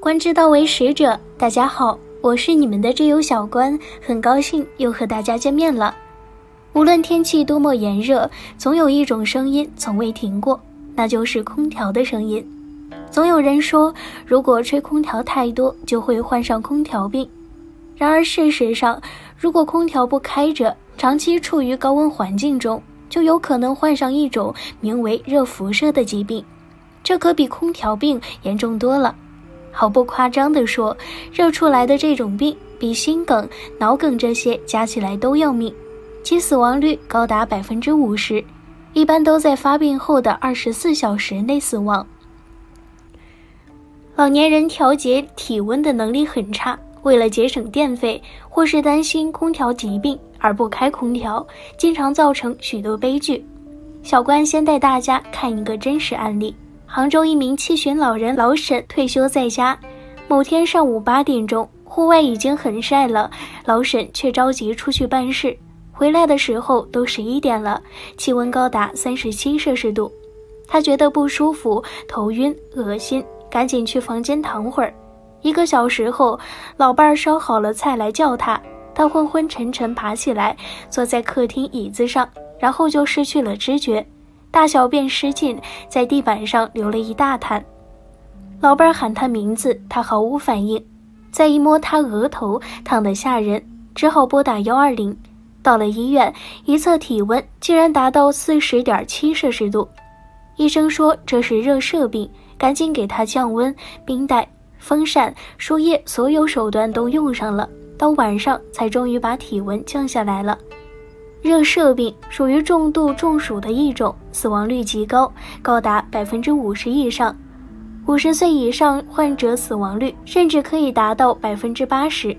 观之道为使者，大家好，我是你们的挚友小关，很高兴又和大家见面了。无论天气多么炎热，总有一种声音从未停过，那就是空调的声音。总有人说，如果吹空调太多，就会患上空调病。然而事实上，如果空调不开着，长期处于高温环境中，就有可能患上一种名为热辐射的疾病，这可比空调病严重多了。毫不夸张地说，热出来的这种病比心梗、脑梗这些加起来都要命，其死亡率高达 50%， 一般都在发病后的24小时内死亡。老年人调节体温的能力很差，为了节省电费或是担心空调疾病而不开空调，经常造成许多悲剧。小关先带大家看一个真实案例。杭州一名70旬老人老沈退休在家，某天上午8点钟，户外已经很晒了，老沈却着急出去办事，回来的时候都11点了，气温高达37摄氏度。他觉得不舒服，头晕恶心，赶紧去房间躺会儿。1个小时后，老伴儿烧好了菜来叫他，他昏昏沉沉爬起来，坐在客厅椅子上，然后就失去了知觉。大小便失禁，在地板上流了一大滩。老伴儿喊他名字，他毫无反应。再一摸他额头，烫得吓人，只好拨打120。到了医院，一测体温竟然达到40.7摄氏度。医生说这是热射病，赶紧给他降温，冰袋、风扇、输液，所有手段都用上了，到晚上才终于把体温降下来了。热射病属于重度中暑的一种，死亡率极高，高达 50% 以上。50岁以上患者死亡率甚至可以达到 80%。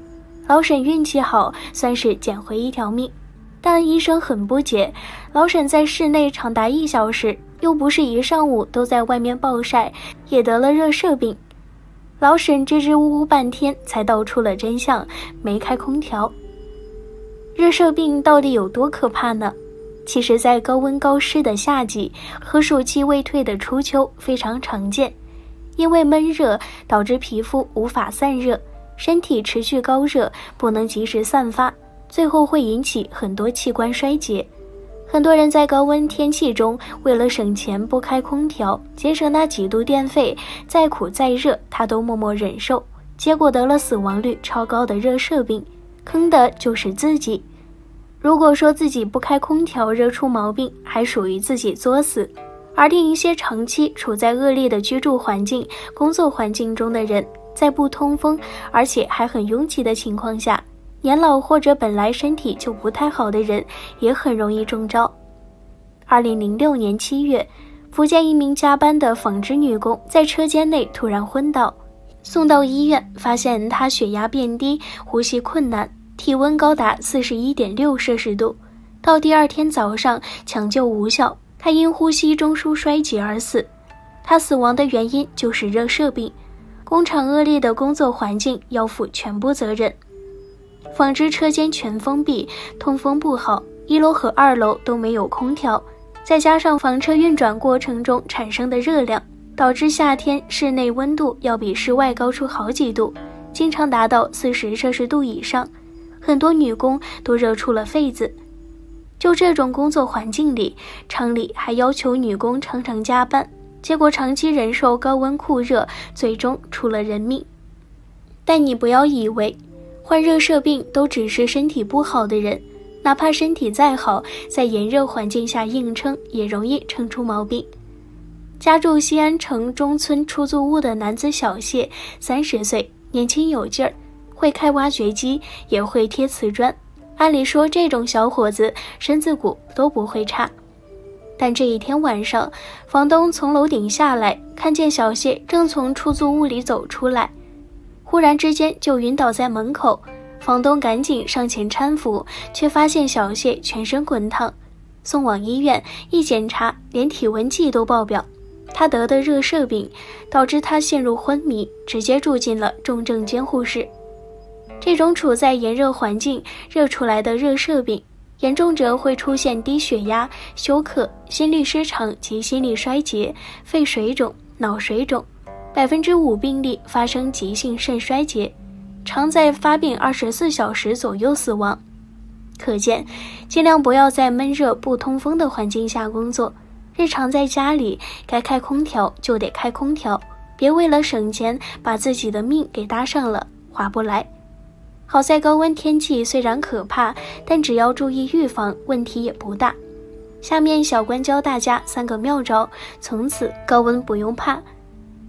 老沈运气好，算是捡回一条命。但医生很不解，老沈在室内长达1小时，又不是一上午都在外面暴晒，也得了热射病。老沈支支吾吾半天才道出了真相，没开空调。热射病到底有多可怕呢？其实在高温高湿的夏季和暑气未退的初秋非常常见，因为闷热导致皮肤无法散热，身体持续高热，不能及时散发，最后会引起很多器官衰竭。很多人在高温天气中为了省钱不开空调，节省那几度电费，再苦再热他都默默忍受，结果得了死亡率超高的热射病，坑的就是自己。如果说自己不开空调热出毛病，还属于自己作死。而另一些长期处在恶劣的居住环境、工作环境中的人，在不通风而且还很拥挤的情况下，年老或者本来身体就不太好的人也很容易中招。2006年7月，福建一名加班的纺织女工在车间内突然昏倒，送到医院，发现她血压变低，呼吸困难，体温高达 41.6 摄氏度。到第2天早上，抢救无效，她因呼吸中枢衰竭而死。她死亡的原因就是热射病，工厂恶劣的工作环境要负全部责任。纺织车间全封闭，通风不好，1楼和2楼都没有空调，再加上纺车运转过程中产生的热量，导致夏天室内温度要比室外高出好几度，经常达到40摄氏度以上，很多女工都热出了痱子。就这种工作环境里，厂里还要求女工常常加班，结果长期忍受高温酷热，最终出了人命。但你不要以为患热射病都只是身体不好的人，哪怕身体再好，在炎热环境下硬撑也容易撑出毛病。家住西安城中村出租屋的男子小谢，30岁，年轻有劲儿，会开挖掘机，也会贴瓷砖。按理说这种小伙子身子骨都不会差。但这一天晚上，房东从楼顶下来，看见小谢正从出租屋里走出来，忽然之间就晕倒在门口。房东赶紧上前搀扶，却发现小谢全身滚烫，送往医院一检查，连体温计都爆表。他得的热射病导致他陷入昏迷，直接住进了重症监护室。这种处在炎热环境热出来的热射病，严重者会出现低血压、休克、心律失常及心力衰竭、肺水肿、脑水肿， 5%病例发生急性肾衰竭，常在发病24小时左右死亡。可见，尽量不要在闷热不通风的环境下工作。日常在家里该开空调就得开空调，别为了省钱把自己的命给搭上了，划不来。好在高温天气虽然可怕，但只要注意预防，问题也不大。下面小关教大家3个妙招，从此高温不用怕。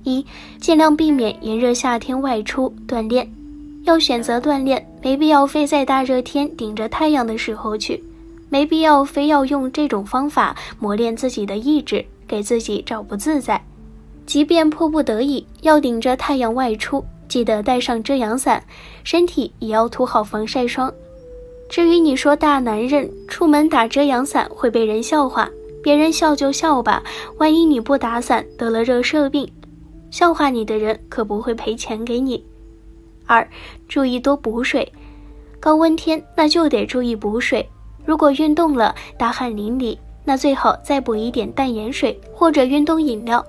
1. 尽量避免炎热夏天外出锻炼。要选择锻炼，没必要非在大热天顶着太阳的时候去，没必要非要用这种方法磨练自己的意志，给自己找不自在。即便迫不得已要顶着太阳外出，记得带上遮阳伞，身体也要涂好防晒霜。至于你说大男人出门打遮阳伞会被人笑话，别人笑就笑吧，万一你不打伞得了热射病，笑话你的人可不会赔钱给你。2. 注意多补水。高温天那就得注意补水，如果运动了大汗淋漓，那最好再补一点淡盐水或者运动饮料。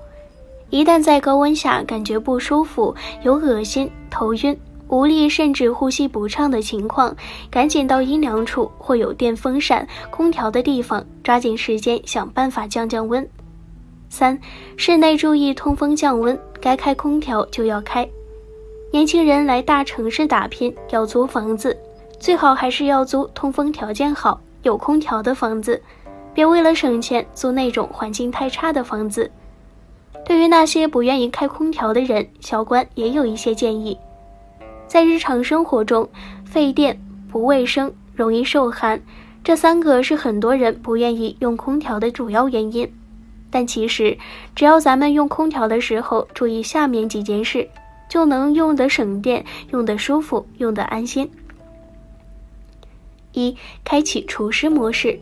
一旦在高温下感觉不舒服，有恶心、头晕、无力甚至呼吸不畅的情况，赶紧到阴凉处或有电风扇、空调的地方，抓紧时间想办法降降温。3. 室内注意通风降温，该开空调就要开。年轻人来大城市打拼，要租房子，最好还是要租通风条件好、有空调的房子，别为了省钱租那种环境太差的房子。对于那些不愿意开空调的人，小关也有一些建议。在日常生活中，费电、不卫生、容易受寒，这3个是很多人不愿意用空调的主要原因。但其实，只要咱们用空调的时候注意下面几件事，就能用得省电，用得舒服，用得安心。1. 开启除湿模式。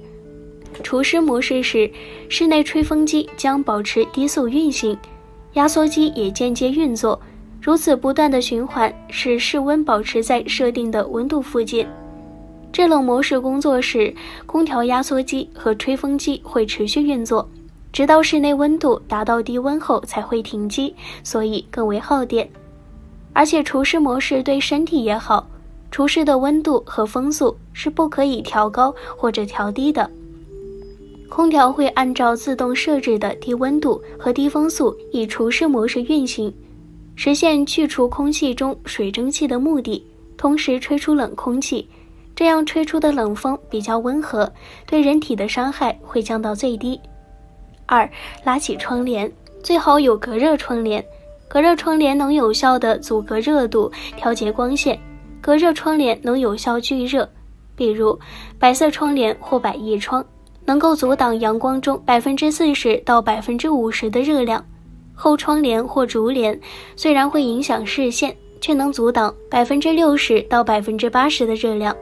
除湿模式时，室内吹风机将保持低速运行，压缩机也间接运作，如此不断的循环，使室温保持在设定的温度附近。制冷模式工作时，空调压缩机和吹风机会持续运作，直到室内温度达到低温后才会停机，所以更为耗电。而且除湿模式对身体也好，除湿的温度和风速是不可以调高或者调低的。空调会按照自动设置的低温度和低风速以除湿模式运行，实现去除空气中水蒸气的目的，同时吹出冷空气，这样吹出的冷风比较温和，对人体的伤害会降到最低。2. 拉起窗帘，最好有隔热窗帘。隔热窗帘能有效地阻隔热度，调节光线。隔热窗帘能有效聚热，比如白色窗帘或百叶窗，能够阻挡阳光中40%到50%的热量。厚窗帘或竹帘虽然会影响视线，却能阻挡60%到80%的热量。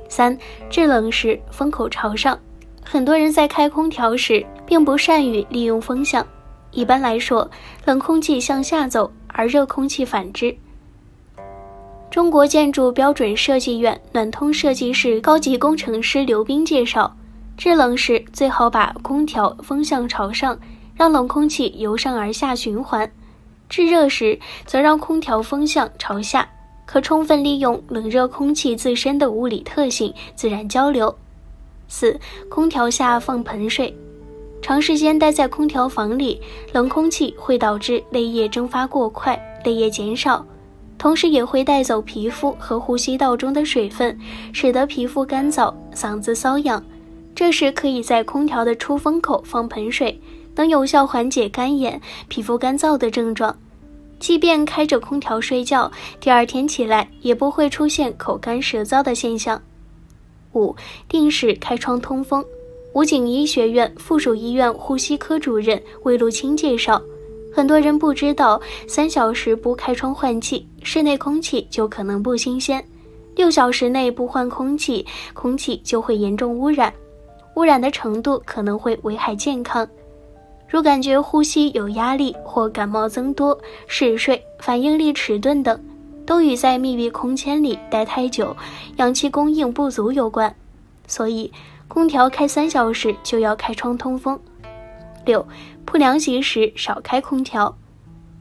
3. 制冷时风口朝上。很多人在开空调时并不善于利用风向，一般来说，冷空气向下走，而热空气反之。中国建筑标准设计院暖通设计室高级工程师刘斌介绍，制冷时最好把空调风向朝上，让冷空气由上而下循环；制热时则让空调风向朝下，可充分利用冷热空气自身的物理特性自然交流。4. 空调下放盆水。长时间待在空调房里，冷空气会导致泪液蒸发过快，泪液减少，同时也会带走皮肤和呼吸道中的水分，使得皮肤干燥，嗓子瘙痒。这时可以在空调的出风口放盆水，能有效缓解干眼、皮肤干燥的症状。即便开着空调睡觉，第二天起来也不会出现口干舌燥的现象。5. 定时开窗通风。武警医学院附属医院呼吸科主任魏路清介绍，很多人不知道3小时不开窗换气，室内空气就可能不新鲜；6小时内不换空气，空气就会严重污染，污染的程度可能会危害健康。如感觉呼吸有压力或感冒增多、嗜睡、反应力迟钝等，都与在密闭空间里待太久、氧气供应不足有关。所以空调开3小时就要开窗通风。6. 铺凉席时少开空调。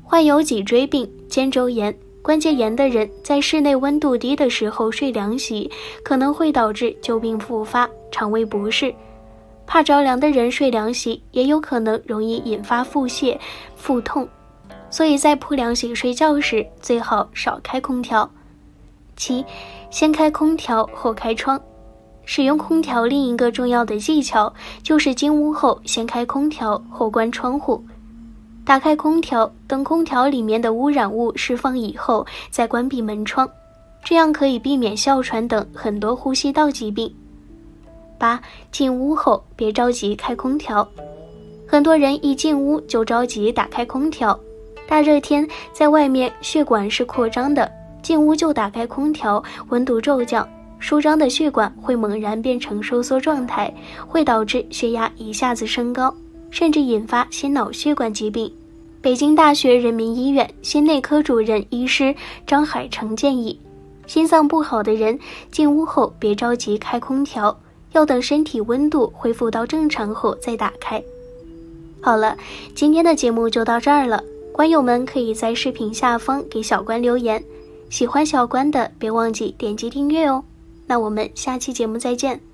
患有脊椎病、肩周炎、关节炎的人在室内温度低的时候睡凉席，可能会导致旧病复发、肠胃不适。怕着凉的人睡凉席也有可能容易引发腹泻、腹痛，所以在铺凉席睡觉时最好少开空调。7. 先开空调后开窗。使用空调另一个重要的技巧就是进屋后先开空调后关窗户。打开空调，等空调里面的污染物释放以后再关闭门窗，这样可以避免哮喘等很多呼吸道疾病。8. 进屋后别着急开空调。很多人一进屋就着急打开空调，大热天在外面血管是扩张的，进屋就打开空调，温度骤降，舒张的血管会猛然变成收缩状态，会导致血压一下子升高，甚至引发心脑血管疾病。北京大学人民医院心内科主任医师张海成建议，心脏不好的人进屋后别着急开空调，要等身体温度恢复到正常后再打开。好了，今天的节目就到这儿了，观友们可以在视频下方给小关留言，喜欢小关的别忘记点击订阅哦。那我们下期节目再见。